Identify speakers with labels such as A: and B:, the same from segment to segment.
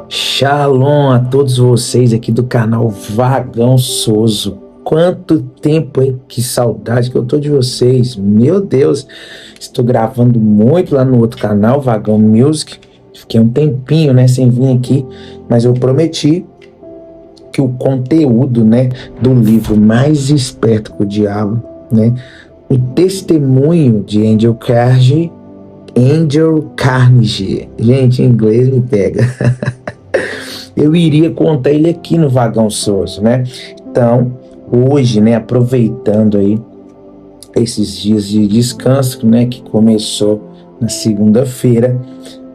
A: Shalom a todos vocês aqui do canal Vagão Soso. Quanto tempo, hein? Que saudade que eu tô de vocês. Meu Deus, estou gravando muito lá no outro canal, Vagão Music. Fiquei um tempinho, né, sem vir aqui, mas eu prometi que o conteúdo, né, do livro Mais Esperto que o Diabo, né, o testemunho de Andrew Carnegie, gente, em inglês me pega. Eu iria contar ele aqui no Vagão Soso, né? Então, hoje, né, aproveitando aí esses dias de descanso, né, que começou na segunda-feira,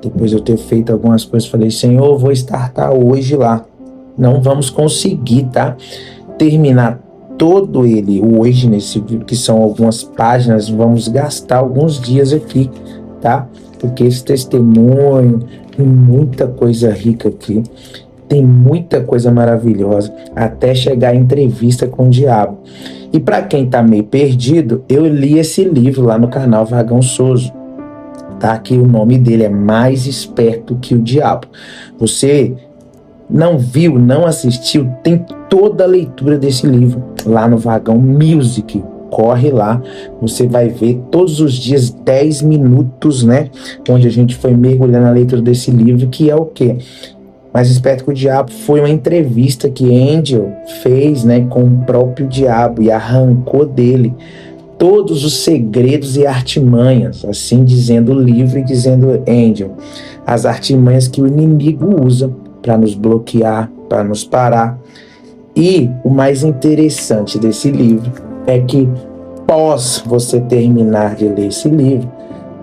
A: depois de eu ter feito algumas coisas, falei, Senhor, eu vou startar hoje lá. Não vamos conseguir, tá? Terminar todo ele hoje nesse vídeo, que são algumas páginas, vamos gastar alguns dias aqui, tá? Porque esse testemunho tem muita coisa rica aqui. Tem muita coisa maravilhosa, até chegar à entrevista com o diabo. E para quem tá meio perdido, eu li esse livro lá no canal Vagão Soso, tá? Que o nome dele é Mais Esperto que o Diabo. Você não viu, não assistiu, tem toda a leitura desse livro lá no Vagão Music. Corre lá, você vai ver todos os dias 10 minutos, né? Onde a gente foi mergulhando na leitura desse livro, que é o quê? Mais Esperto que o Diabo foi uma entrevista que Angel fez, né, com o próprio diabo e arrancou dele todos os segredos e artimanhas, assim dizendo o livro e dizendo Angel, as artimanhas que o inimigo usa para nos bloquear, para nos parar. E o mais interessante desse livro é que após você terminar de ler esse livro,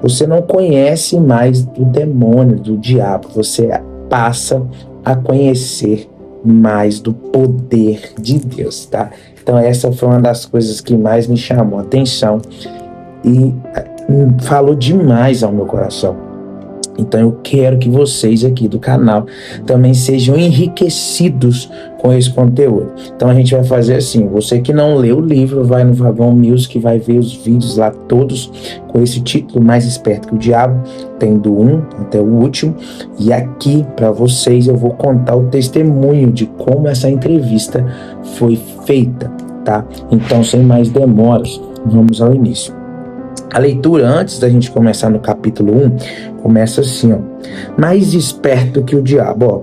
A: você não conhece mais do demônio, do diabo, você passa a conhecer mais do poder de Deus, tá? Então essa foi uma das coisas que mais me chamou a atenção e falou demais ao meu coração. Então eu quero que vocês aqui do canal também sejam enriquecidos com esse conteúdo. Então a gente vai fazer assim, você que não leu o livro, vai no Vagão Music, vai ver os vídeos lá todos com esse título, Mais Esperto que o Diabo, tem do 1 até o último. E aqui para vocês eu vou contar o testemunho de como essa entrevista foi feita, tá? Então sem mais demoras, vamos ao início. A leitura, antes da gente começar no capítulo 1, começa assim, ó. Mais esperto que o diabo, ó.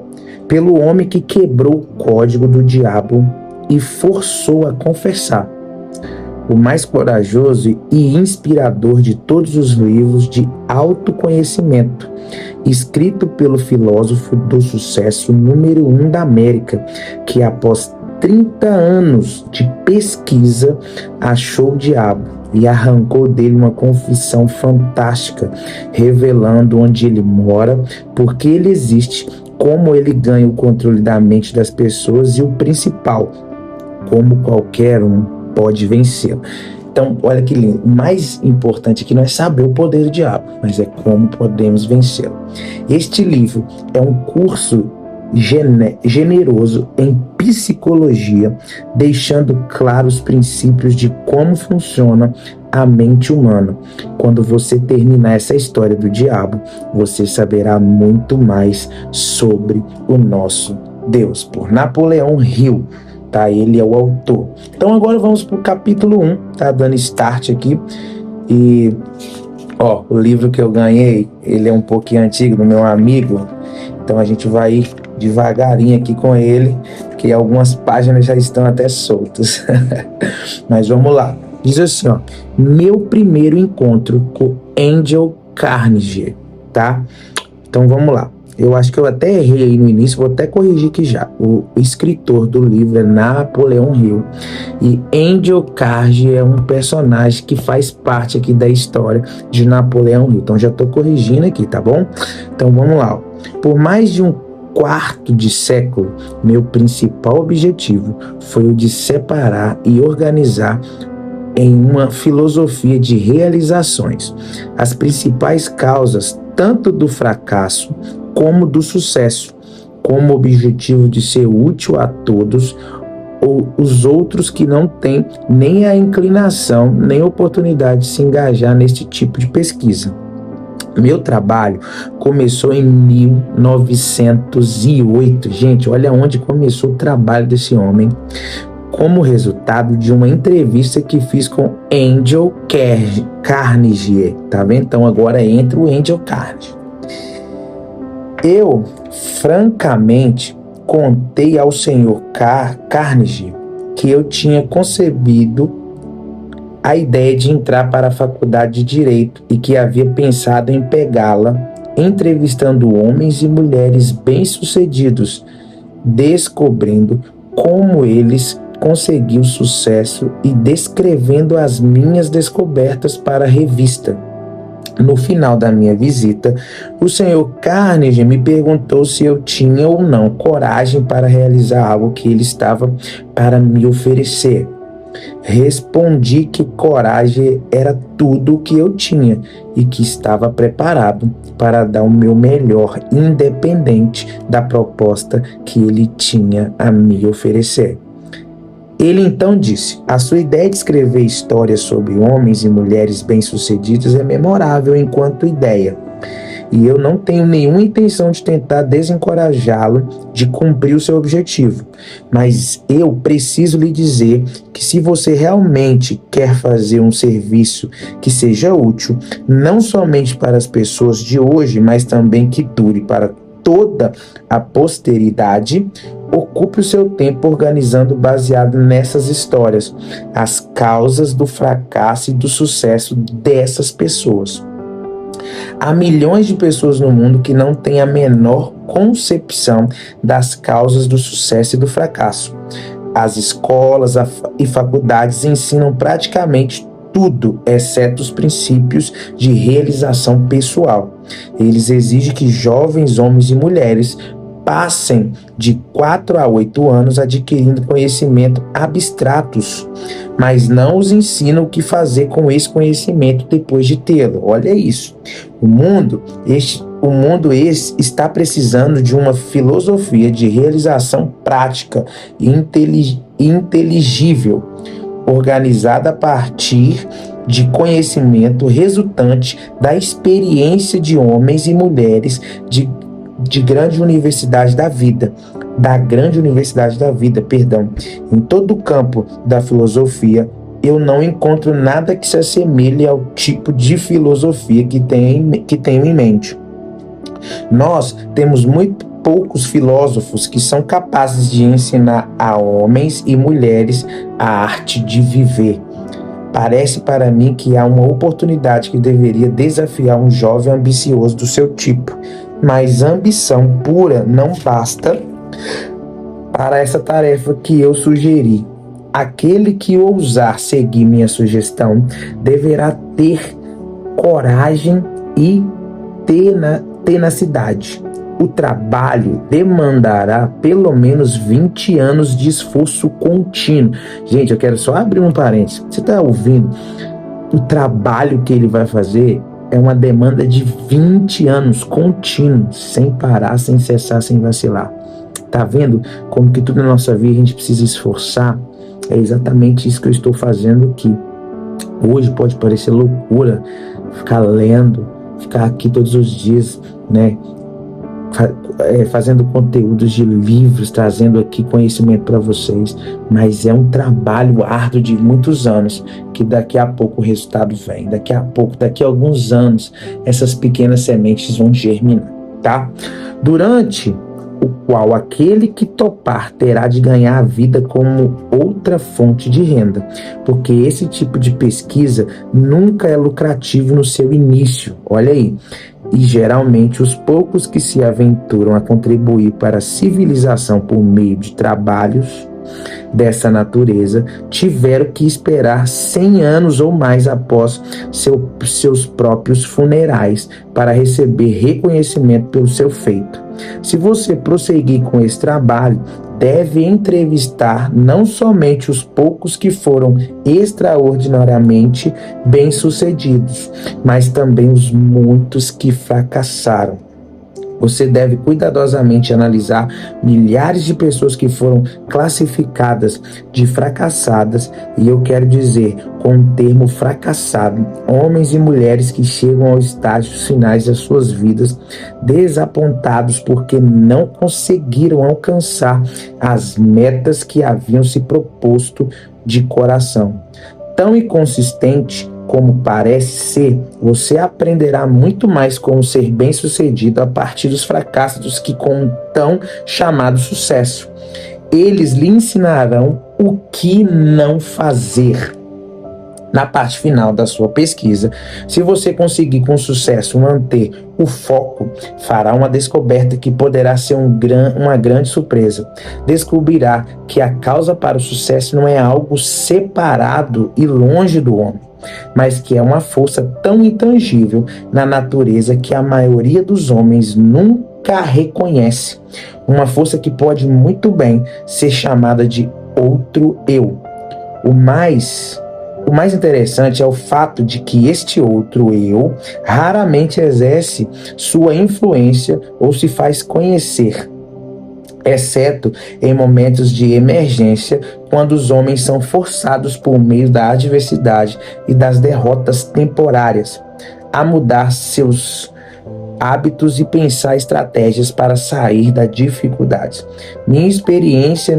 A: Pelo homem que quebrou o código do diabo e forçou a confessar. O mais corajoso e inspirador de todos os livros de autoconhecimento, escrito pelo filósofo do sucesso número 1 da América, que após 30 anos de pesquisa achou o diabo e arrancou dele uma confissão fantástica, revelando onde ele mora, por que ele existe, como ele ganha o controle da mente das pessoas e o principal, como qualquer um pode vencê-lo. Então, olha que lindo. O mais importante aqui não é saber o poder do diabo, mas é como podemos vencê-lo. Este livro é um curso generoso em psicologia, deixando claros os princípios de como funciona a mente humana. Quando você terminar essa história do diabo, você saberá muito mais sobre o nosso Deus. Por Napoleão Hill, tá? Ele é o autor. Então agora vamos para o capítulo 1, tá? Dando start aqui. E, ó, o livro que eu ganhei, ele é um pouquinho antigo, do meu amigo. Então a gente vai devagarinho aqui com ele, que algumas páginas já estão até soltas. Mas vamos lá. Diz assim, ó. Meu primeiro encontro com Andrew Carnegie, tá? Então vamos lá. Eu acho que eu até errei aí no início, vou até corrigir aqui já. O escritor do livro é Napoleão Hill. E Andrew Carnegie é um personagem que faz parte aqui da história de Napoleão Hill. Então já tô corrigindo aqui, tá bom? Então vamos lá. Ó. Por mais de um quarto de século, meu principal objetivo foi o de separar e organizar em uma filosofia de realizações as principais causas tanto do fracasso como do sucesso, como objetivo de ser útil a todos ou os outros que não têm nem a inclinação nem a oportunidade de se engajar neste tipo de pesquisa. Meu trabalho começou em 1908. Gente, olha onde começou o trabalho desse homem. Como resultado de uma entrevista que fiz com Andrew Carnegie. Tá vendo? Então agora entra o Andrew Carnegie. Eu, francamente, contei ao senhor Carnegie que eu tinha concebido a ideia de entrar para a faculdade de Direito e que havia pensado em pegá-la, entrevistando homens e mulheres bem-sucedidos, descobrindo como eles conseguiam sucesso e descrevendo as minhas descobertas para a revista. No final da minha visita, o senhor Carnegie me perguntou se eu tinha ou não coragem para realizar algo que ele estava para me oferecer. Respondi que coragem era tudo o que eu tinha e que estava preparado para dar o meu melhor, independente da proposta que ele tinha a me oferecer. Ele então disse: a sua ideia de escrever histórias sobre homens e mulheres bem-sucedidos é memorável enquanto ideia, e eu não tenho nenhuma intenção de tentar desencorajá-lo de cumprir o seu objetivo. Mas eu preciso lhe dizer que se você realmente quer fazer um serviço que seja útil, não somente para as pessoas de hoje, mas também que dure para toda a posteridade, ocupe o seu tempo organizando baseado nessas histórias as causas do fracasso e do sucesso dessas pessoas. Há milhões de pessoas no mundo que não têm a menor concepção das causas do sucesso e do fracasso. As escolas e faculdades ensinam praticamente tudo, exceto os princípios de realização pessoal. Eles exigem que jovens homens e mulheres passem de 4 a 8 anos adquirindo conhecimento abstratos, mas não os ensinam o que fazer com esse conhecimento depois de tê-lo. Olha isso. O mundo está precisando de uma filosofia de realização prática e inteligível, organizada a partir de conhecimento resultante da experiência de homens e mulheres de grande universidade da vida, Em todo o campo da filosofia, eu não encontro nada que se assemelhe ao tipo de filosofia que tenho em mente. Nós temos muito poucos filósofos que são capazes de ensinar a homens e mulheres a arte de viver. Parece para mim que há uma oportunidade que deveria desafiar um jovem ambicioso do seu tipo, mas ambição pura não basta para essa tarefa que eu sugeri. Aquele que ousar seguir minha sugestão deverá ter coragem e tenacidade. O trabalho demandará pelo menos 20 anos de esforço contínuo. Gente, eu quero só abrir um parênteses. Você está ouvindo? O trabalho que ele vai fazer é uma demanda de 20 anos contínuos, sem parar, sem cessar, sem vacilar. Tá vendo como que tudo na nossa vida a gente precisa esforçar? É exatamente isso que eu estou fazendo aqui. Hoje pode parecer loucura ficar lendo, ficar aqui todos os dias, né? Fazendo conteúdos de livros, trazendo aqui conhecimento para vocês, mas é um trabalho árduo de muitos anos, que daqui a pouco o resultado vem, daqui a alguns anos, essas pequenas sementes vão germinar, tá? Durante o qual aquele que topar terá de ganhar a vida como outra fonte de renda, porque esse tipo de pesquisa nunca é lucrativo no seu início, olha aí. E geralmente os poucos que se aventuram a contribuir para a civilização por meio de trabalhos dessa natureza tiveram que esperar 100 anos ou mais após seus próprios funerais para receber reconhecimento pelo seu feito. Se você prosseguir com esse trabalho, deve entrevistar não somente os poucos que foram extraordinariamente bem-sucedidos, mas também os muitos que fracassaram. Você deve cuidadosamente analisar milhares de pessoas que foram classificadas de fracassadas, e eu quero dizer com o termo fracassado, homens e mulheres que chegam aos estágios finais das suas vidas desapontados porque não conseguiram alcançar as metas que haviam se proposto de coração. Tão inconsistente como parece ser, você aprenderá muito mais como ser bem-sucedido a partir dos fracassos que com o tão chamado sucesso. Eles lhe ensinarão o que não fazer. Na parte final da sua pesquisa, se você conseguir com sucesso manter o foco, fará uma descoberta que poderá ser uma grande surpresa. Descobrirá que a causa para o sucesso não é algo separado e longe do homem, mas que é uma força tão intangível na natureza que a maioria dos homens nunca reconhece. Uma força que pode muito bem ser chamada de outro eu. O mais interessante é o fato de que este outro eu raramente exerce sua influência ou se faz conhecer, exceto em momentos de emergência, quando os homens são forçados por meio da adversidade e das derrotas temporárias a mudar seus hábitos e pensar estratégias para sair da dificuldade. Minha experiência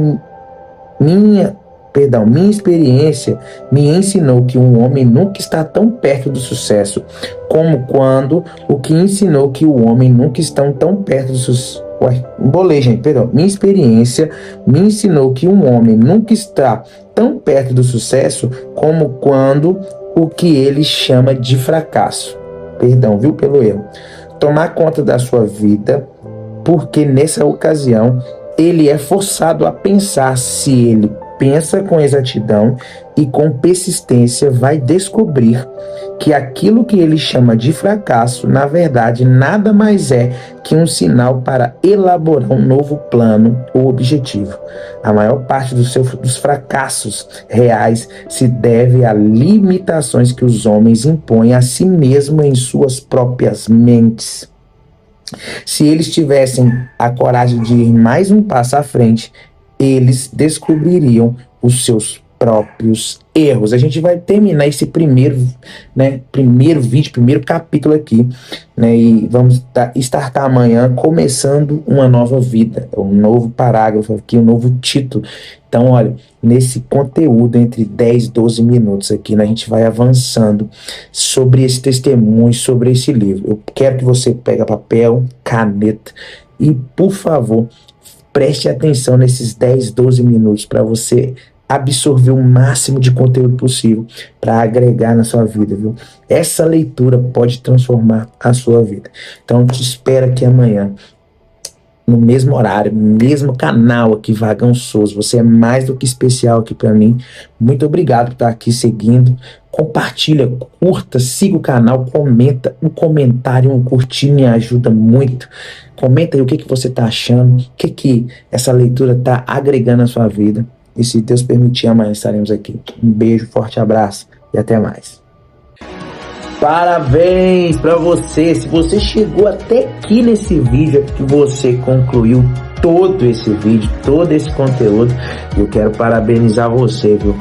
A: me ensinou que um homem nunca está tão perto do sucesso como quando o que ensinou que o homem nunca está tão perto do sucesso. Minha experiência me ensinou que um homem nunca está tão perto do sucesso como quando o que ele chama de fracasso. Pelo erro. Tomar conta da sua vida, porque nessa ocasião ele é forçado a pensar. Se ele pensa com exatidão e com persistência, vai descobrir que aquilo que ele chama de fracasso, na verdade, nada mais é que um sinal para elaborar um novo plano ou objetivo. A maior parte dos fracassos reais se deve a limitações que os homens impõem a si mesmos em suas próprias mentes. Se eles tivessem a coragem de ir mais um passo à frente, eles descobririam os seus próprios erros. A gente vai terminar esse primeiro vídeo, primeiro capítulo aqui, e vamos startar amanhã começando uma nova vida, um novo parágrafo aqui, um novo título. Então, olha, nesse conteúdo entre 10 e 12 minutos aqui, a gente vai avançando sobre esse testemunho, sobre esse livro. Eu quero que você pegue papel, caneta e, por favor, preste atenção nesses 10, 12 minutos para você absorver o máximo de conteúdo possível para agregar na sua vida, viu? Essa leitura pode transformar a sua vida. Então, eu te espero aqui amanhã, no mesmo horário, no mesmo canal aqui, Vagão Souza. Você é mais do que especial aqui para mim. Muito obrigado por estar aqui seguindo. Compartilha, curta, siga o canal, comenta. Um comentário, um curtir me ajuda muito. Comenta aí o que você está achando, o que essa leitura está agregando na sua vida. E se Deus permitir, amanhã estaremos aqui. Um beijo, forte abraço e até mais. Parabéns para você. Se você chegou até aqui nesse vídeo, é porque você concluiu todo esse vídeo, todo esse conteúdo. Eu quero parabenizar você, viu?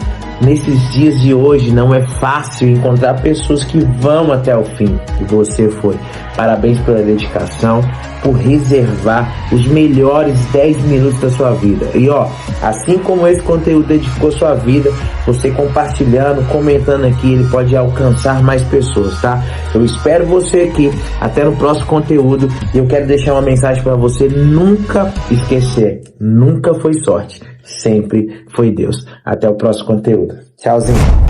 A: Nesses dias de hoje não é fácil encontrar pessoas que vão até o fim, e você foi. Parabéns pela dedicação, por reservar os melhores 10 minutos da sua vida. E assim como esse conteúdo edificou sua vida, você compartilhando, comentando aqui, ele pode alcançar mais pessoas, tá? Eu espero você aqui, até no próximo conteúdo, e eu quero deixar uma mensagem para você nunca esquecer: nunca foi sorte, sempre foi Deus. Até o próximo conteúdo. Tchauzinho.